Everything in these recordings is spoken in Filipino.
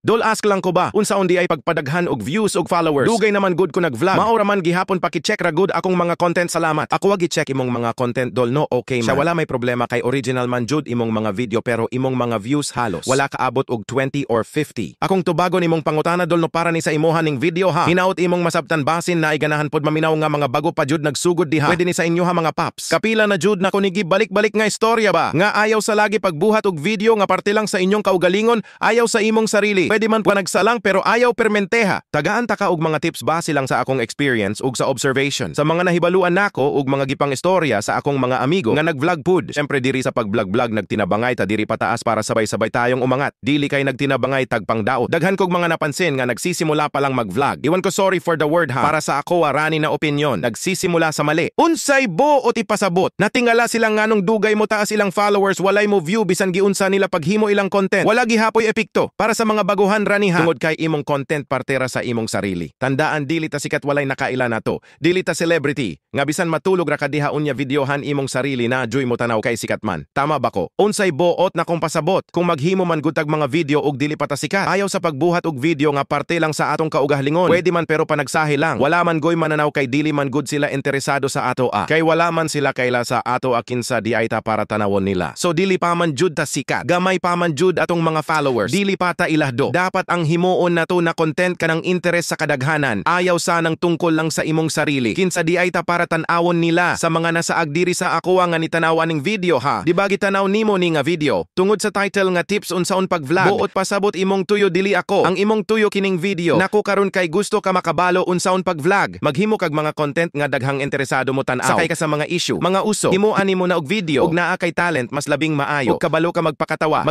Dol ask lang ko ba, unsaon di ay pagpadaghan og views og followers. Dugay naman good ko nag-vlog. Maura man gihapon paki-check ra good akong mga content, salamat. Ako wag i-check imong mga content dol, no, okay man. Siya wala may problema kay original man jud imong mga video pero imong mga views halos wala kaabot og 20 or 50. Akong tubagon imong pangutana dol no para ni sa imuha ning video ha. Hinaut imong masabtan basin na iganahan pod maminaw nga mga bago pa jud nagsugod diha. Pwede ni sa inyo ha mga paps. Kapila na jud na kunigi balik-balik nga istorya ba. Nga ayaw sa lagi pagbuhat og video nga parte lang sa inyong kaugalingon, ayaw sa imong sarili. Pwede man pa nagsalang pero ayaw permenteha. Tagaan ta ka og mga tips base lang sa akong experience ug sa observation. Sa mga nahibaluan nako ug mga gipang istorya sa akong mga amigo nga nag-vlog pud. Syempre diri sa pag-vlog nagtinabangay ta diri pataas para sabay-sabay tayong umangat. Dili kay nagtinabangay tagpang daot. Daghan kog mga napansin nga nagsisimula pa lang mag-vlog. Iwan ko sorry for the word ha. Para sa ako rani na opinion. Nagsisimula sa mali. Unsay bo o tipasabot. Natingala silang nganong dugay mo taas ilang followers, walay mo view bisan giunsa nila paghimo ilang content. Wala gihapoy epekto. Para sa mga baguhan rani ha. Tungod kay imong content partera sa imong sarili. Tandaan dili ta sikat walay nakaila nato. Dili ta celebrity. Nga bisan matulog ra kadiha unya videohan imong sarili na joy mo tanaw kay sikat man. Tama ba ko? Unsay boot na kung pasabot. Kung maghimo man gutag mga video og dili pa ta sikat. Ayaw sa pagbuhat og video nga parte lang sa atong kaugahlingon. Pwede man pero panagsahi lang. Wala man goy mananaw kay dili man good sila interesado sa ato a. Kay wala man sila kaila sa ato akin sa di ay ta para tanawon nila. So dili pa man jud ta sikat. Gamay pa man jud atong mga followers. Dili pa ta ilahdo. Dapat ang himuon nato na content kanang interes sa kadaghanan. Ayaw sanang tungkol lang sa imong sarili. Kinsa di ay ta para tan-awon nila sa mga nasaag diri sa ako nga ni tanawan ning video ha. Di ba gitanaw nimo ni nga video? Tungod sa title nga tips unsaon pag-vlog. Buot pasabot imong tuyo dili ako. Ang imong tuyo kining video. Nako karon kay gusto ka makabalo unsaon pag-vlog. Maghimo kag mga content nga daghang interesado mo tan-aw. Sakay ka sa mga issue, mga uso. Himuan nimo na og video ug naa kay talent mas labing maayo. Ug kabalo ka magpakatawa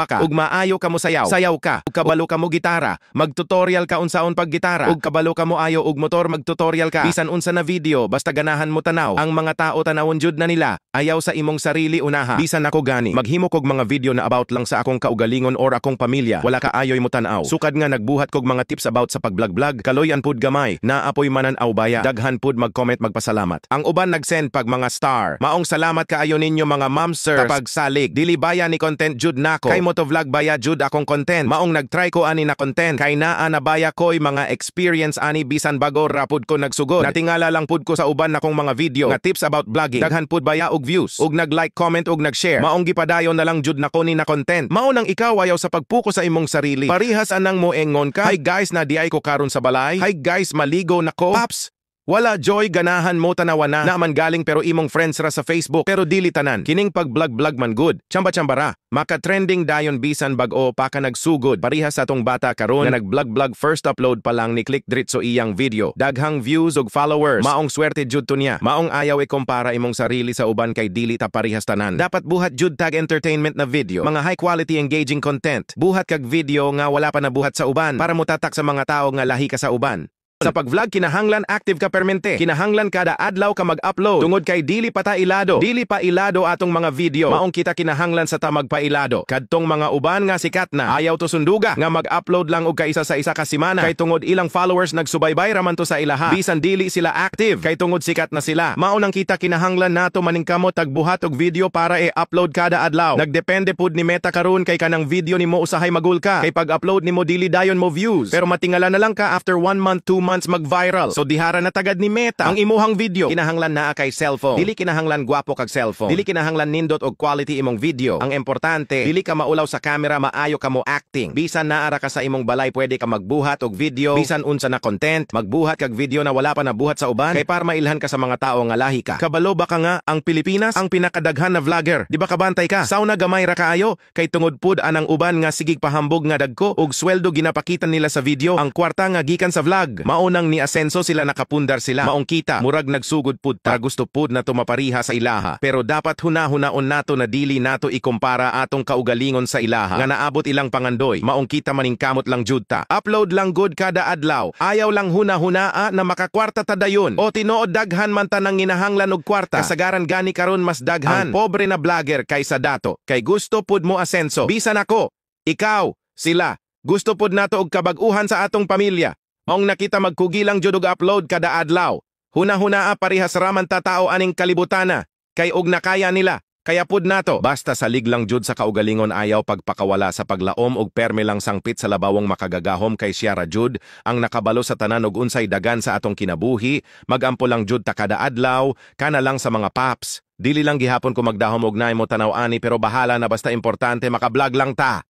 ka. Ug maayo ka mo sayaw ka. Ug kabalo ka mo gitara, mag-tutorial ka unsaon pag-gitara. Ug kabalo ka mo ayo og motor, mag-tutorial ka. Bisan unsa na video, basta ganahan mo tanaw. Ang mga tao tanawon jud na nila. Ayaw sa imong sarili unaha. Bisan ako gani. Maghimo kog mga video na about lang sa akong kaugalingon or akong pamilya. Wala ka ayoy mo tanaw. Sukad nga nagbuhat kog mga tips about sa pag-vlog. Kaloyan pud gamay. Naapoy manan-aw baya. Daghan pud mag-comment magpasalamat. Ang uban nag-send pag mga star. Maong salamat kaayo ninyo mga ma'am sirs. Kapag salig, dili baya ni content jud nako. Kay motovlog baya jud akong content. Maong nagtry ko ani na content. Kay naa na baya ko'y mga experience ani bisan bago rapud ko nagsugod. Natingala lang pud ko sa uban nakong mga video nga tips about vlogging. Daghan pud baya og views. Ug nag-like, comment ug nag-share. Maong gipadayon na lang jud nako ni na content. Mao nang ikaw ayaw sa pagpuko sa imong sarili. Parihas anang mo engon ka. Hi guys, na di ay ko karon sa balay. Hi guys, maligo nako. Paps, wala joy ganahan mo tanawan na naman galing pero imong friends ra sa Facebook pero dili tanan. Kining pag-vlog man good. Chamba-chambara. Maka-trending dayon bisan bag-o pa ka nagsugod. Parihas sa tong bata karon nga nag-vlog first upload pa lang ni click diretso iyang video. Daghang views ug followers. Maong swerte jud to niya. Maong ayaw ikumpara imong sarili sa uban kay dili ta parihas tanan. Dapat buhat jud tag entertainment na video. Mga high quality engaging content. Buhat kag video nga wala pa nabuhat sa uban para mutatak sa mga tao nga lahi ka sa uban. Sa pag-vlog, kinahanglan active ka permente. Kinahanglan kada adlaw ka mag-upload. Tungod kay dili pa ta ilado. Dili pa ilado atong mga video. Maong kita kinahanglan sa ta magpailado. Kadtong mga uban nga sikat na. Ayaw to sunduga nga mag-upload lang og kaisa sa isa ka semana. Kay tungod ilang followers nagsubaybay raman to sa ilaha. Bisan dili sila active. Kay tungod sikat na sila. Mao nang kita kinahanglan nato maningkamot tagbuhat og video para i-upload kada adlaw. Nagdepende pud ni Meta karon kay kanang video nimo usahay magul ka. Kay pag-upload nimo dili dayon mo views. Pero matingala na lang ka after 1 month, 2 months mag-viral. So dihara na tagad ni Meta ang imuhang video. Kinahanglan naa kay cellphone. Dili kinahanglan gwapo kag cellphone. Dili kinahanglan nindot og quality imong video. Ang importante, dili ka maulaw sa camera, maayo ka mo acting. Bisan naara ka sa imong balay, pwede ka magbuhat og video. Bisan unsa na content, magbuhat kag video na wala pa nabuhat sa uban. Kay para mailhan ka sa mga tao nga lahi ka. Kabalo ba ka nga ang Pilipinas ang pinakadaghan na vlogger? Di ba kabantay ka? Sauna gamay ra kaayo kay tungod pud anang uban nga sigig pahambog nga dagko og sweldo ginapakitan nila sa video. Ang kwarta nga gikan sa vlog. Maunang ni asenso sila nakapundar sila. Maong kita, murag nagsugod pud ta. Gusto pud na tumapariha sa ilaha. Pero dapat hunahunaon nato na dili nato ikumpara atong kaugalingon sa ilaha. Nga naabot ilang pangandoy. Maong kita maningkamot lang jud ta. Upload lang good kada adlaw. Ayaw lang hunahunaa na makakwarta ta dayon. O tinuod daghan man ta nang ginahanglan og kwarta. Kasagaran gani karon mas daghan ang pobre na vlogger kaysa dato. Kay gusto pud mo asenso. Bisan ako, ikaw, sila. Gusto pud nato og kabag-uhan sa atong pamilya. Maong nakita magkugilang jud og upload kada adlaw. Huna-hunaa parihas raman ta tao aning kalibutana. Kay og nakaya nila. Kaya pud nato, basta salig lang jud sa kaugalingon ayaw pagpakawala sa paglaom og perme lang sangpit sa labawong makagagahom kay siya ra jud ang nakabalo sa tanan og unsay dagan sa atong kinabuhi, magampo lang jud ta kada adlaw, kana lang sa mga paps. Dili lang gihapon ko magdahom og naay mo tanaw ani pero bahala na basta importante makablog lang ta.